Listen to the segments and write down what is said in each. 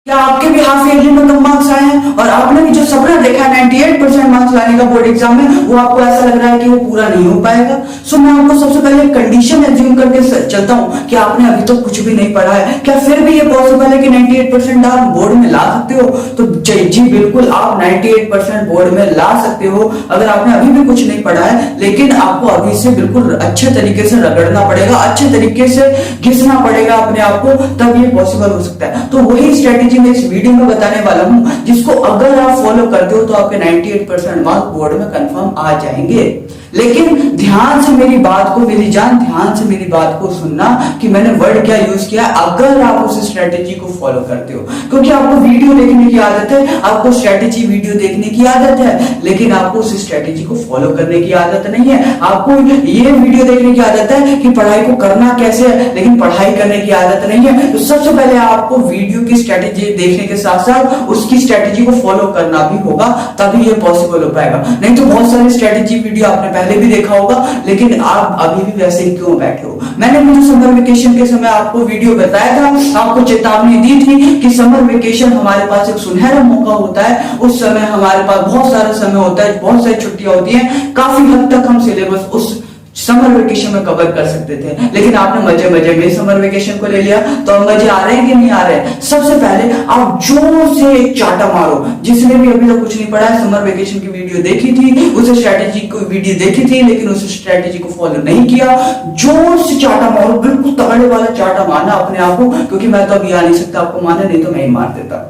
क्या आपके भी हाफ ईयरली में कम मार्क्स आए हैं और आपने भी जो सपना देखा है 98% मार्क्स लाने का बोर्ड एग्जाम में, वो आपको ऐसा लग रहा है कि वो पूरा नहीं हो पाएगा? सो मैं आपको सबसे पहले कंडीशन एज्यूम करके चलता हूं कि आपने अभी तक कुछ भी नहीं पढ़ा है। क्या फिर भी ये पॉसिबल है कि 98% आप बोर्ड में ला सकते हो? तो जी बिल्कुल, आप 98% बोर्ड में ला सकते हो अगर आपने अभी भी कुछ नहीं पढ़ा है, लेकिन आपको अभी से बिल्कुल अच्छे तरीके से रगड़ना पड़ेगा, अच्छे तरीके से घिसना पड़ेगा अपने आप को, तब ये पॉसिबल हो सकता है। तो वही स्ट्रेटेजी मैं इस वीडियो में बताने वाला हूं, जिसको अगर आप फॉलो करते हो तो आपके 98% मार्क्स बोर्ड में कंफर्म आ जाएंगे। लेकिन ध्यान से मेरी बात को, मेरी जान, ध्यान से मेरी बात को सुनना कि मैंने वर्ड क्या यूज किया, अगर आप उस स्ट्रेटेजी को फॉलो करते हो। क्योंकि आपको वीडियो देखने की आदत है, आपको स्ट्रेटेजी वीडियो देखने की आदत है, लेकिन आपको उस स्ट्रेटेजी को फॉलो करने की आदत नहीं है। आपको ये वीडियो देखने की आदत है कि पढ़ाई को करना कैसे है, लेकिन पढ़ाई करने की आदत नहीं है। तो सबसे पहले आपको वीडियो की स्ट्रेटेजी देखने के साथ साथ उसकी स्ट्रेटेजी को फॉलो करना भी होगा, तभी ये पॉसिबल हो पाएगा। नहीं तो बहुत सारी स्ट्रेटेजी वीडियो आपने पहले भी देखा होगा, लेकिन आप अभी भी वैसे ही क्यों बैठे हो? मैंने मुझे समर वेकेशन के समय आपको वीडियो बताया था, आपको चेतावनी दी थी कि समर वेकेशन हमारे पास एक सुनहरा मौका होता है। उस समय हमारे पास बहुत सारा समय होता है, बहुत सारी छुट्टियां होती हैं, काफी हद तक हम सिलेबस उस समर वेकेशन में कवर कर सकते थे। लेकिन आपने मजे मजे में समर वेकेशन को ले लिया, तो अब मजे आ रहे हैं कि नहीं आ रहे हैं? सबसे पहले आप जोर से एक चाटा मारो। जिसने भी अभी तक कुछ नहीं पढ़ा है, समर वेकेशन की वीडियो देखी थी, उस स्ट्रेटेजी को वीडियो देखी थी, लेकिन उस स्ट्रेटेजी को फॉलो नहीं किया, जोर से चाटा मारो, बिल्कुल तगड़े वाला चाटा मारना अपने आप को। क्योंकि मैं तो अभी आ नहीं सकता आपको मारने, नहीं तो मैं ही मार देता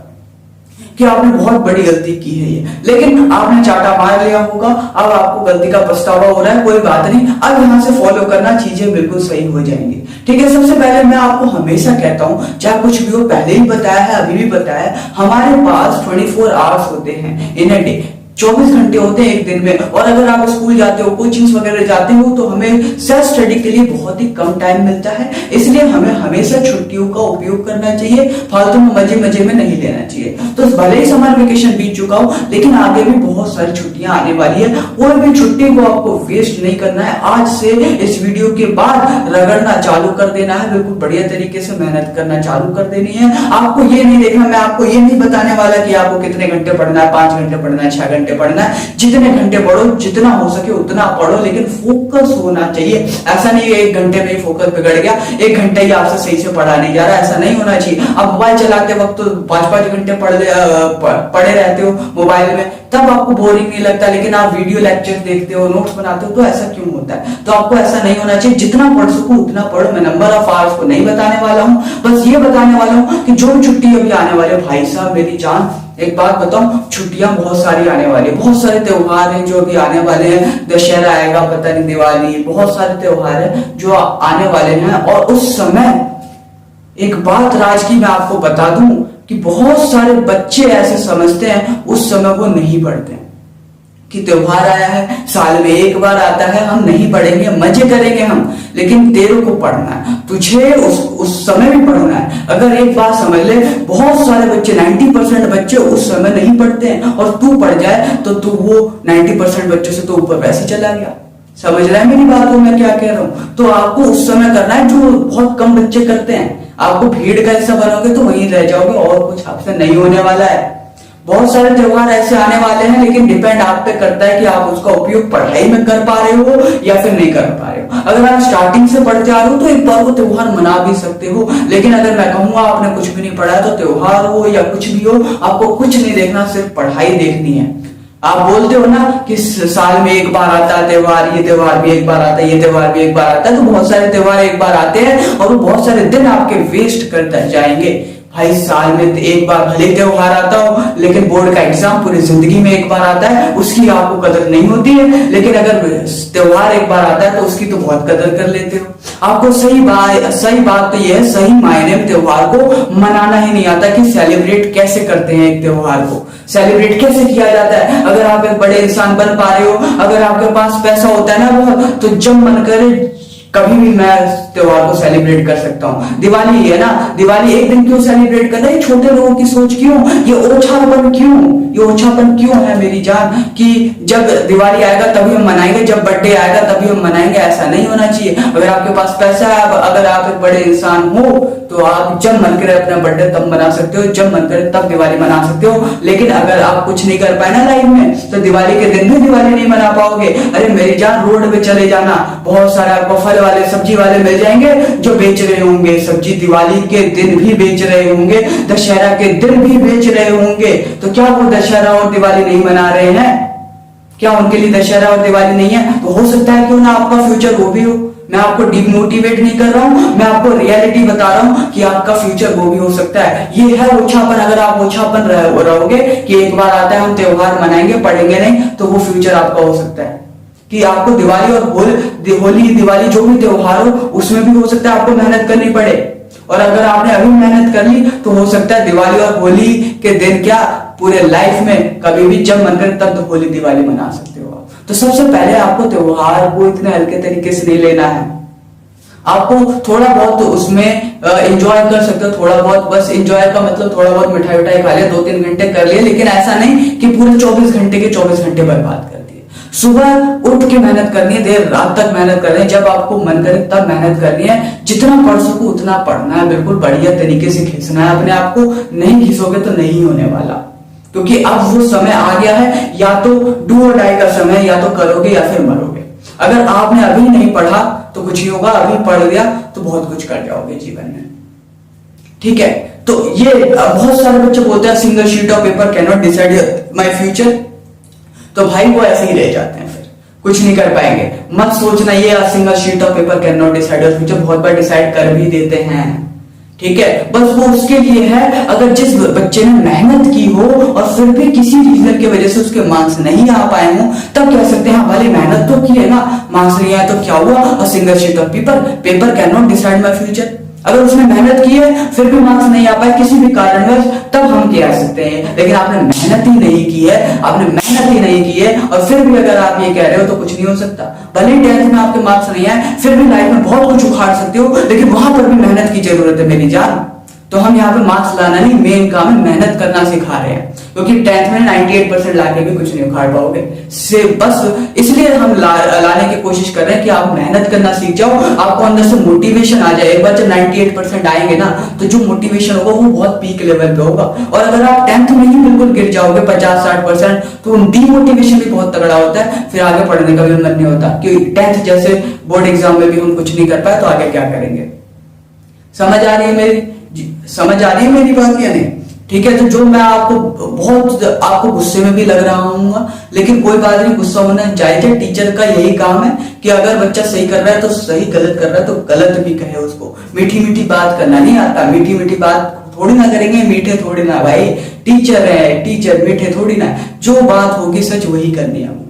कि आपने बहुत बड़ी गलती की है ये। लेकिन आपने चाटा मार लिया होगा, अब आपको गलती का पछतावा हो रहा है, कोई बात नहीं, अब यहां से फॉलो करना, चीजें बिल्कुल सही हो जाएंगी। ठीक है, सबसे पहले मैं आपको हमेशा कहता हूं, चाहे कुछ भी हो, पहले ही बताया है, अभी भी बताया है, हमारे पास 24 आवर्स होते हैं इन अ डे, 24 घंटे होते हैं एक दिन में। और अगर आप स्कूल जाते हो, कोचिंग वगैरह जाते हो, तो हमें सेल्फ स्टडी के लिए बहुत ही कम टाइम मिलता है। इसलिए हमें हमेशा छुट्टियों का उपयोग करना चाहिए, फालतू में मजे मजे में नहीं लेना चाहिए। तो भले ही समर वेकेशन बीत चुका हो, लेकिन आगे भी बहुत सारी छुट्टियां आने वाली है। कोई भी छुट्टी को आपको वेस्ट नहीं करना है। आज से इस वीडियो के बाद रगड़ना चालू कर देना है, बिल्कुल बढ़िया तरीके से मेहनत करना चालू कर देनी है। आपको ये नहीं देखना, मैं आपको ये नहीं बताने वाला कि आपको कितने घंटे पढ़ना है, 5 घंटे पढ़ना है, 6 घंटे पढ़ना है। जितने घंटे पढ़ो, जितना हो सके उतना पढ़ो, लेकिन फोकस होना चाहिए। ऐसा नहीं है 1 घंटे में ही फोकस बिगड़ गया, 1 घंटे ही आपसे सही से पढ़ा नहीं जा रहा, ऐसा नहीं होना चाहिए। अब मोबाइल चलाते वक्त तो 5-5 घंटे पढ़े रहते हो मोबाइल में, तब आपको बोरिंग नहीं लगता। लेकिन आप वीडियो लेक्चर देखते हो, नोट्स बनाते हो, तो ऐसा क्यों होता है? तो आपको ऐसा नहीं होना चाहिए। जितना पढ़ सको उतना पढ़ो। मैं नंबर ऑफ आवर्स को नहीं बताने वाला हूं, बस ये बताने वाला हूं कि जो छुट्टी अभी आने वाले, भाई साहब मेरी जान, एक बात बताऊं, छुट्टियां बहुत सारी आने वाली है, बहुत सारे त्योहार हैं जो अभी आने वाले हैं। दशहरा आएगा, पता नहीं, दिवाली, बहुत सारे त्योहार हैं जो आने वाले हैं। और उस समय एक बात राज की मैं आपको बता दूं कि बहुत सारे बच्चे ऐसे समझते हैं उस समय वो नहीं पढ़ते कि त्योहार आया है, साल में एक बार आता है, हम नहीं पढ़ेंगे, मजे करेंगे हम। लेकिन तेरे को पढ़ना है, तुझे उस समय भी पढ़ना है। अगर एक बात समझ ले, बहुत सारे बच्चे, 90% बच्चे उस समय नहीं पढ़ते हैं, और तू पढ़ जाए तो तू वो 90% बच्चों से तो ऊपर वैसे चला गया। समझ रहा है मेरी बात को मैं क्या कह रहा हूं? तो आपको उस समय करना है जो बहुत कम बच्चे करते हैं। आपको भीड़ का हिस्सा बनोगे तो वहीं रह जाओगे, और कुछ आपसे नहीं होने वाला है। बहुत सारे त्योहार ऐसे आने वाले हैं, लेकिन डिपेंड आप पे करता है कि आप उसका उपयोग पढ़ाई में कर पा रहे हो या फिर नहीं कर पा रहे हो। अगर आप स्टार्टिंग से पढ़ते आ रहे हो तो एक बार वो त्योहार मना भी सकते हो। लेकिन अगर मैं कहूंगा आपने कुछ भी नहीं पढ़ा, तो त्योहार हो या कुछ भी हो, आपको कुछ नहीं देखना, सिर्फ पढ़ाई देखनी है। आप बोलते हो ना कि साल में एक बार आता है त्योहार, ये त्योहार भी एक बार आता है, ये त्योहार भी एक बार आता है, तो बहुत सारे त्योहार एक बार आते हैं और वो बहुत सारे दिन आपके वेस्ट करते जाएंगे। भाई साल में एक बार भले त्योहार आता हो, लेकिन बोर्ड का एग्जाम पूरी जिंदगी में एक बार आता है, उसकी आपको कदर नहीं होती है। लेकिन अगर त्योहार एक बार आता है तो उसकी तो बहुत कदर कर लेते हो। आपको सही बात तो यह है, सही मायने में त्योहार को मनाना ही नहीं आता कि सेलिब्रेट कैसे करते हैं एक त्योहार को, सेलिब्रेट कैसे किया जाता है। अगर आप एक बड़े इंसान बन पा रहे हो, अगर आपके पास पैसा होता है ना बहुत, तो जब मन करे कभी भी मैं त्योहार को सेलिब्रेट कर सकता हूँ। दिवाली है ना, दिवाली एक दिन क्यों सेलिब्रेट करना है? छोटे लोगों की सोच क्यों, ये ओछापन क्यों, ये ओछापन क्यों है मेरी जान कि जब दिवाली आएगा तभी हम मनाएंगे, जब बर्थडे आएगा तभी हम मनाएंगे? ऐसा नहीं होना चाहिए। अगर आपके पास पैसा है, अगर आप एक बड़े इंसान हो, तो आप जब मन करे अपना बर्थडे तब मना सकते हो, जब मन करे तब दिवाली मना सकते हो। लेकिन अगर आप कुछ नहीं कर पाए ना लाइफ में, तो दिवाली के दिन भी दिवाली नहीं मना पाओगे। अरे मेरी जान, रोड पे चले जाना, बहुत सारे आपको फल वाले सब्जी वाले मिल जाएंगे जो बेच रहे होंगे सब्जी, दिवाली के दिन भी बेच रहे होंगे, दशहरा के दिन भी बेच रहे होंगे। तो क्या वो दशहरा और दिवाली नहीं मना रहे हैं? क्या उनके लिए दशहरा और दिवाली नहीं है? तो हो सकता है क्यों ना आपका फ्यूचर वो भी हो। मैं आपको डिमोटिवेट नहीं कर रहा हूं, मैं आपको रियलिटी बता रहा हूं कि आपका फ्यूचर वो भी हो सकता है। ये है ओछापन। अगर आप ओछापन रहोगे कि एक बार आता है हम त्योहार मनाएंगे, पढ़ेंगे नहीं, तो वो फ्यूचर आपका हो सकता है कि आपको दिवाली और होली दिवाली जो भी त्योहार हो उसमें भी हो सकता है आपको मेहनत करनी पड़े। और अगर आपने अभी मेहनत कर ली तो हो सकता है दिवाली और होली के दिन क्या पूरे लाइफ में कभी भी जब मन करे तब होली दिवाली मना सकते हो आप। तो सबसे पहले आपको त्योहार को इतने हल्के तरीके से नहीं लेना है। आपको थोड़ा बहुत तो उसमें एंजॉय कर सकते हो, थोड़ा बहुत, बस एंजॉय का मतलब थोड़ा बहुत मिठाई उठाई खा लिया, 2-3 घंटे कर लिए, लेकिन ऐसा नहीं कि पूरे 24 घंटे के 24 घंटे बर्बाद कर दिए। सुबह उठ के मेहनत करनी है, देर रात तक मेहनत करनी है, जब आपको मन करे तब मेहनत करनी है। जितना पढ़ सको उतना पढ़ना है, बिल्कुल बढ़िया तरीके से खींचना है अपने आप को। नहीं खींचोगे तो नहीं होने वाला, क्योंकि अब वो समय आ गया है, या तो डू और डाई का समय, या तो करोगे या फिर मरोगे। अगर आपने अभी नहीं पढ़ा तो कुछ नहीं होगा, अभी पढ़ लिया तो बहुत कुछ कर जाओगे जीवन में। ठीक है, तो ये बहुत सारे बच्चे बोलते हैं single sheet of paper can not decide my future. तो भाई वो ऐसे ही रह जाते हैं, फिर कुछ नहीं कर पाएंगे। मत सोचना ये single sheet of paper can not decide your future, बहुत बार डिसाइड कर भी देते हैं। ठीक है, बस वो उसके लिए है अगर जिस बच्चे ने मेहनत की हो और फिर भी किसी रीजन की वजह से उसके मार्क्स नहीं आ पाए हो, तब कह सकते हैं भले मेहनत तो की है ना, मार्क्स नहीं आए तो क्या हुआ, और single sheet of paper can not decide my future. अगर उसने मेहनत की है फिर भी मार्क्स नहीं आ पाए किसी भी कारणवश, तब हम कह सकते हैं। लेकिन आपने मेहनत ही नहीं की है, आपने मेहनत ही नहीं की है, और फिर भी अगर आप ये कह रहे हो तो कुछ नहीं हो सकता। भले 10th में आपके मार्क्स नहीं आए, फिर भी लाइफ में बहुत कुछ उखाड़ सकते हो, लेकिन वहां पर भी मेहनत की जरूरत है मेरी जान। तो हम यहाँ पे मार्क्स लाना नहीं, मेन काम है मेहनत करना सिखा रहे हैं, क्योंकि 10th में 98% लाके भी कुछ नहीं उखाड़ पाओगे से, बस इसलिए हम लाने की कोशिश कर रहे हैं कि आप मेहनत करना सीख जाओ, आपको अंदर से मोटिवेशन आ जाए। एक बार जब 98% आएंगे ना, तो जो मोटिवेशन होगा वो बहुत पीक लेवल पे होगा। और अगर आप 10th में ही बिल्कुल गिर जाओगे 50-60%, तो डीमोटिवेशन भी बहुत तगड़ा होता है, फिर आगे पढ़ने का भी मन नहीं होता, क्योंकि 10th जैसे बोर्ड एग्जाम में भी हम कुछ नहीं कर पाए तो आगे क्या करेंगे। समझ आ रही है मेरी बात या नहीं? ठीक है, तो जो मैं आपको गुस्से में भी लग रहा हूँ, लेकिन कोई बात नहीं, गुस्सा होना जायज है। टीचर का यही काम है कि अगर बच्चा सही कर रहा है तो सही, गलत कर रहा है तो गलत भी कहे उसको। मीठी मीठी बात करना नहीं आता, मीठी मीठी बात थोड़ी ना करेंगे, मीठे थोड़ी ना भाई, टीचर है, टीचर मीठे थोड़ी ना, जो बात होगी सच वही करनी है हमको।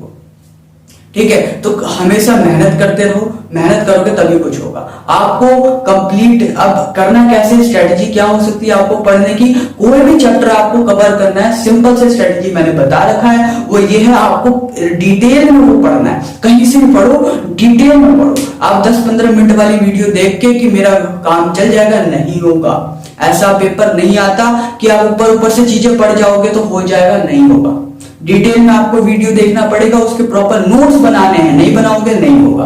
ठीक है, तो हमेशा मेहनत करते रहो, मेहनत करोगे तभी कुछ होगा। आपको कंप्लीट अब करना कैसे, स्ट्रेटजी क्या हो सकती है आपको पढ़ने की? कोई भी चैप्टर आपको कवर करना है, सिंपल से स्ट्रेटजी मैंने बता रखा है, वो ये है आपको डिटेल में वो पढ़ना है। कहीं से भी पढ़ो, डिटेल में पढ़ो। आप 10-15 मिनट वाली वीडियो देख के कि मेरा काम चल जाएगा, नहीं होगा। ऐसा पेपर नहीं आता कि आप ऊपर से चीजें पढ़ जाओगे तो हो जाएगा, नहीं होगा। डिटेल में आपको वीडियो देखना पड़ेगा, उसके प्रॉपर नोट्स बनाने हैं, नहीं बनाओगे नहीं होगा।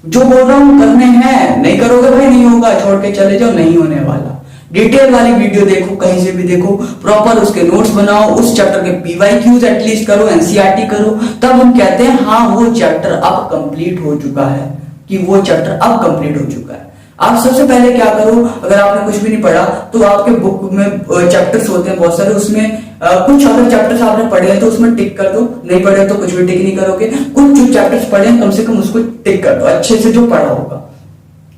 जो बोल रहा हूं करने हैं, नहीं करोगे भाई नहीं होगा, छोड़ के चले जाओ, नहीं होने वाला। डिटेल वाली वीडियो देखो, कहीं से भी देखो, प्रॉपर उसके नोट्स बनाओ, उस चैप्टर के पीवाईक्यूज एटलीस्ट करो, एनसीईआरटी करो, तब हम कहते हैं हाँ वो चैप्टर अब कंप्लीट हो चुका है, कि वो चैप्टर अब कंप्लीट हो चुका है। आप सबसे पहले क्या करो, अगर आपने कुछ भी नहीं पढ़ा तो आपके बुक में चैप्टर्स होते हैं बहुत सारे, उसमें कुछ अगर चैप्टर्स आपने पढ़े हैं तो उसमें टिक कर दो, नहीं पढ़े तो कुछ भी टिक नहीं करोगे। कुछ जो चैप्टर्स पढ़े हैं कम से कम उसको टिक कर दो, अच्छे से जो पढ़ा होगा।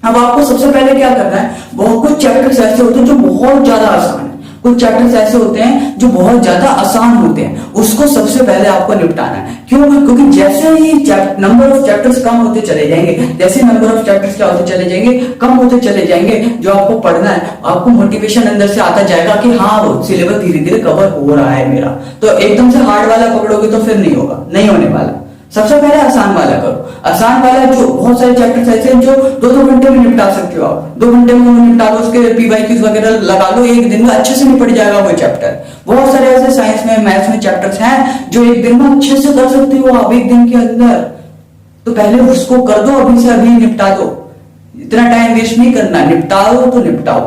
अब आपको सबसे पहले क्या करना है, बहुत कुछ चैप्टर्स ऐसे होते हैं जो बहुत ज्यादा आसान है, कुछ चैप्टर्स ऐसे होते हैं जो बहुत ज्यादा आसान होते हैं, उसको सबसे पहले आपको निपटाना है। क्यों? क्योंकि जैसे ही नंबर ऑफ चैप्टर्स कम होते चले जाएंगे, जैसे नंबर ऑफ चैप्टर्स क्या होते चले जाएंगे, कम होते चले जाएंगे, जो आपको पढ़ना है, आपको मोटिवेशन अंदर से आता जाएगा कि हाँ वो सिलेबस धीरे धीरे कवर हो रहा है मेरा। तो एकदम से हार्ड वाला पकड़ोगे तो फिर नहीं होगा, नहीं होने वाला। सबसे पहले आसान वाला करो। आसान वाला जो बहुत सारे चैप्टर्स ऐसे हैं जो 2-2 घंटे में निपटा सकते हो आप, 2 घंटे में निपटा लो, उसके पीवाईक्यूज वगैरह लगा लो, एक दिन में अच्छे से निपट जाएगा वो चैप्टर। बहुत सारे ऐसे साइंस में, मैथ्स में चैप्टर्स हैं जो एक दिन में अच्छे से कर सकते हो आप, एक दिन के अंदर। तो पहले उसको कर दो, अभी से अभी निपटा दो, इतना टाइम वेस्ट नहीं करना, निपटाओ तो निपटाओ।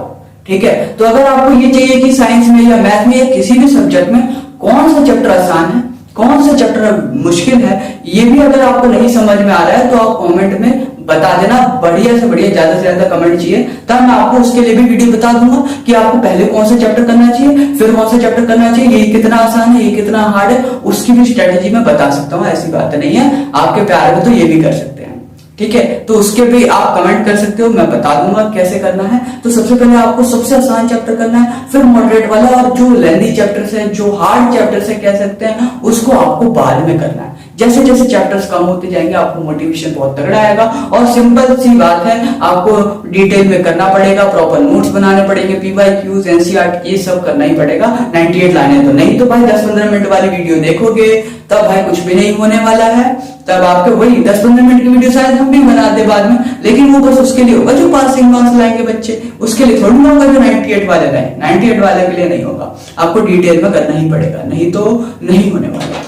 ठीक है। तो अगर आपको ये चाहिए कि साइंस में या मैथ में या किसी भी सब्जेक्ट में कौन सा चैप्टर आसान है, कौन सा चैप्टर मुश्किल है, ये भी अगर आपको नहीं समझ में आ रहा है तो आप कमेंट में बता देना। बढ़िया से बढ़िया, ज्यादा से ज्यादा कमेंट चाहिए, तब मैं आपको उसके लिए भी वीडियो बता दूंगा कि आपको पहले कौन सा चैप्टर करना चाहिए, फिर कौन सा चैप्टर करना चाहिए, ये कितना आसान है, ये कितना हार्ड है, उसकी भी स्ट्रेटेजी मैं बता सकता हूँ। ऐसी बात नहीं है, आपके प्यार में तो ये भी कर सकते हैं। ठीक है, तो उसके भी आप कमेंट कर सकते हो, मैं बता दूंगा कैसे करना है। तो सबसे पहले आपको सबसे आसान चैप्टर करना है, फिर मॉडरेट वाला, और जो लेंथी चैप्टर्स है, जो हार्ड चैप्टर्स है कह सकते हैं, उसको आपको बाद में करना है। जैसे जैसे चैप्टर्स कम होते जाएंगे आपको मोटिवेशन बहुत तगड़ा आएगा। और सिंपल सी बात है, आपको डिटेल में करना पड़ेगा, प्रॉपर नोट्स बनाने पड़ेंगे, पीवाईक्यूज, एनसीईआरटी, ये सब करना ही पड़ेगा। 98 लाने तो नहीं तो भाई 10-15 मिनट वाली वीडियो देखोगे तब भाई कुछ भी नहीं होने वाला है। तब आपके वही 10-15 मिनट की वीडियो शायद हम भी बना दे बाद में, लेकिन वो बस उसके लिए होगा जो पासिंग मार्क्स लाएंगे बच्चे, उसके लिए थोड़ी ना होगा जो 98 वाले लाए। 98 वाले के लिए नहीं होगा, आपको डिटेल में करना ही पड़ेगा, नहीं तो नहीं होने वाला।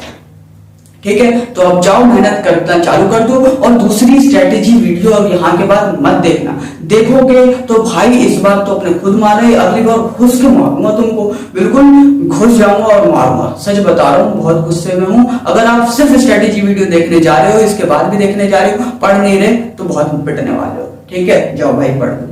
ठीक है, तो अब जाओ मेहनत करना चालू कर दो। और दूसरी स्ट्रेटेजी वीडियो अब यहाँ के बाद मत देखना, देखोगे तो भाई इस बार तो अपने खुद मारे, अगली बार घुस के मारूंगा तुमको, बिल्कुल घुस जाऊंगा और मारूंगा। सच बता रहा हूँ, बहुत गुस्से में हूँ। अगर आप सिर्फ स्ट्रेटेजी वीडियो देखने जा रहे हो, इसके बाद भी देखने जा रहे हो, पढ़ नहीं रहे तो बहुत पिटने वाले हो। ठीक है, जाओ भाई पढ़।